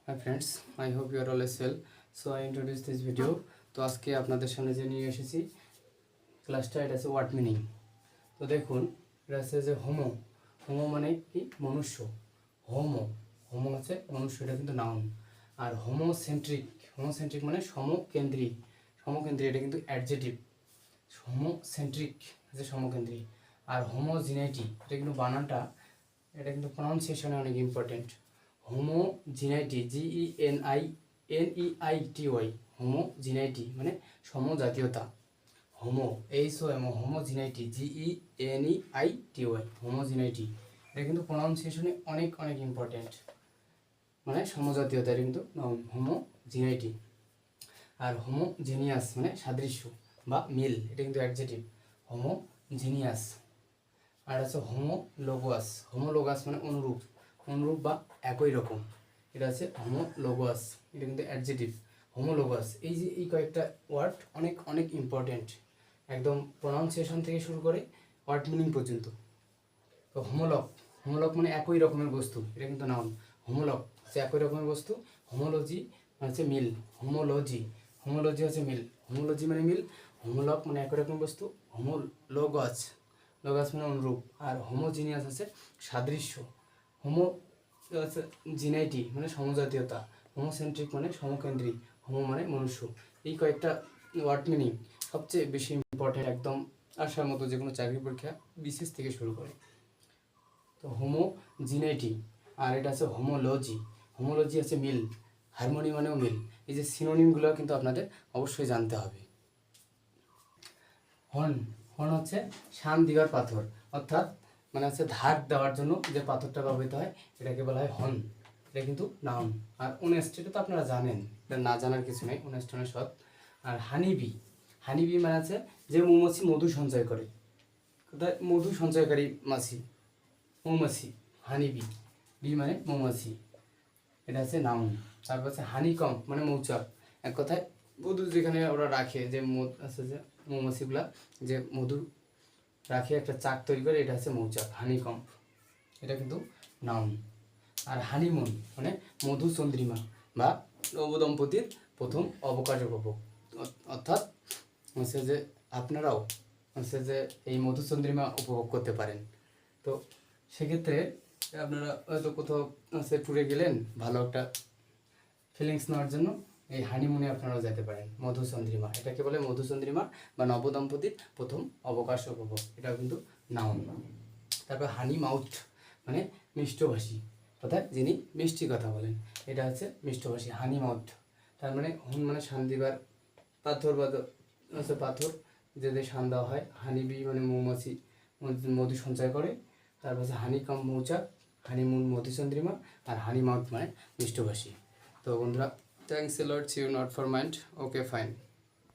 Hi friends, I hope you are always well. So I introduce this video. তো আজকে আপনাদের সামনে যে নিয়ে এসেছি ক্লাসটা, এটা আছে ওয়ার্ড মিনিং। তো দেখুন, এটা আছে যে হোমো। হোমো মানে কি? মনুষ্য। হোমো হোমো হচ্ছে মনুষ্য, এটা কিন্তু নাউন। আর হোমোসেন্ট্রিক, হোমোসেন্ট্রিক মানে সমকেন্দ্রিক। সমকেন্দ্রিক এটা কিন্তু অ্যাডজেটিভ। হোমোসেন্ট্রিক হচ্ছে সমকেন্দ্রিক। আর হোমোজিনাইটি এটা কিন্তু বানানটা, এটা কিন্তু প্রনাউন্সিয়েশনে অনেক ইম্পর্টেন্ট। হোমোজিনাইটি, GENINEITY, হোমোজিনাইটি মানে সমজাতীয়তা। হোমোজিনাইটি, GENEITY, হোমোজিনাইটি এটা কিন্তু প্রনাউন্সিয়েশনে অনেক অনেক ইম্পর্টেন্ট, মানে সমজাতীয়তা, এটা কিন্তু নাউন হোমোজিনাইটি। আর হোমোজেনিয়াস মানে সাদৃশ্য বা মিল, এটা কিন্তু অ্যাডজেটিভ হোমোজেনিয়াস। আর আছে হোমোলোগাস। হোমোলোগাস মানে অনুরূপ, অনুরূপ বা একই রকম, এটা আছে হোমোলোগাস, এটা কিন্তু অ্যাডজেটিভ হোমোলোগাস। এই যে এই কয়েকটা ওয়ার্ড অনেক অনেক ইম্পর্টেন্ট, একদম প্রনাউন্সিয়েশন থেকে শুরু করে ওয়ার্ড মিনিং পর্যন্ত। তো হোমোলগ, হোমোলগ মানে একই রকমের বস্তু, এটা কিন্তু নাউন। হোমোলগ হচ্ছে একই রকমের বস্তু। হোমোলজি মানে হচ্ছে মিল। হোমোলজি, হোমোলজি হচ্ছে মিল। হোমোলজি মানে মিল। হোমোলগ মানে একই রকমের বস্তু। হোমোলোগাস, লোগাস মানে অনুরূপ। আর হোমোজিনিয়াস আছে সাদৃশ্য। হোমোজিনাইটি মানে সমজাতীয়তা। হোমোসেন্ট্রিক মানে সমকেন্দ্রিক। হোমো মানে মনুষ্য। এই কয়েকটা ওয়ার্ড মিনিং সবচেয়ে বেশি ইম্পর্টেন্ট, একদম আসার মতো যে কোনো চাকরি পরীক্ষা বিশেষ থেকে শুরু করে। তো হোমোজিনাইটি, আর এটা আছে হোমোলজি। হোমোলজি আছে মিল, হারমোনি মানেও মিল। এই যে সিনোনিমগুলো কিন্তু আপনাদের অবশ্যই জানতে হবে। হর্ন, হর্ন হচ্ছে শান দিবার পাথর, অর্থাৎ মানে হচ্ছে ধার দেওয়ার জন্য যে পাথরটা ব্যবহৃত হয় এটাকে বলা হয় হর্ন, এটা কিন্তু নাউন। আর অনেস্ট, এটা তো আপনারা জানেন, এটা না জানার কিছু নেই, অনেস্ট মানে সৎ। আর হানিবি, হানিবি মানে আছে যে মৌমাছি মধু সঞ্চয় করে, কোথায়? মধু সঞ্চয়কারী মাছি, মৌমাছি। হানিবি, বি মানে মৌমাছি, এটা আছে নাউন। তারপর আছে হানিকম মানে মৌচাক, এক কথায় মধু যেখানে ওরা রাখে, যে মধু আছে, যে মৌমাছিগুলা যে মধু রাখে একটা চাক তৈরি করে, এটা হচ্ছে মৌচাক, হানিকম, এটা কিন্তু নাউন। আর হানিমুন মানে মধুচন্দ্রিমা বা নবদম্পতির প্রথম অবকাশ উপভোগ, অর্থাৎ হচ্ছে যে আপনারাও হচ্ছে যে এই মধুচন্দ্রিমা উপভোগ করতে পারেন। তো সেক্ষেত্রে আপনারা হয়তো কোথাও হচ্ছে ট্যুরে গেলেন, ভালো একটা ফিলিংস নেওয়ার জন্য এই হানিমুনে আপনারাও যেতে পারেন। মধুচন্দ্রিমা, এটাকে বলে মধুচন্দ্রিমা বা নবদম্পতির প্রথম অবকাশ উপভোগ, এটাও কিন্তু নাউন। তারপর হানি মাউথ মানে মিষ্টভাষী, অর্থাৎ যিনি মিষ্টি কথা বলেন, এটা হচ্ছে মিষ্টভাষী, হানি মাউথ। তার মানে হুন মানে শান দিবার পাথর, বা হচ্ছে পাথর যাদের শান দেওয়া হয়। হানিবি মানে মৌমাছি মধু সঞ্চয় করে। তারপর হচ্ছে হানিকম মৌচাক, হানিমুন মধুচন্দ্রিমা, আর হানি মাউথ মানে মিষ্টভাষী। তো বন্ধুরা, thanks a lot, see you not for mind. Okay fine.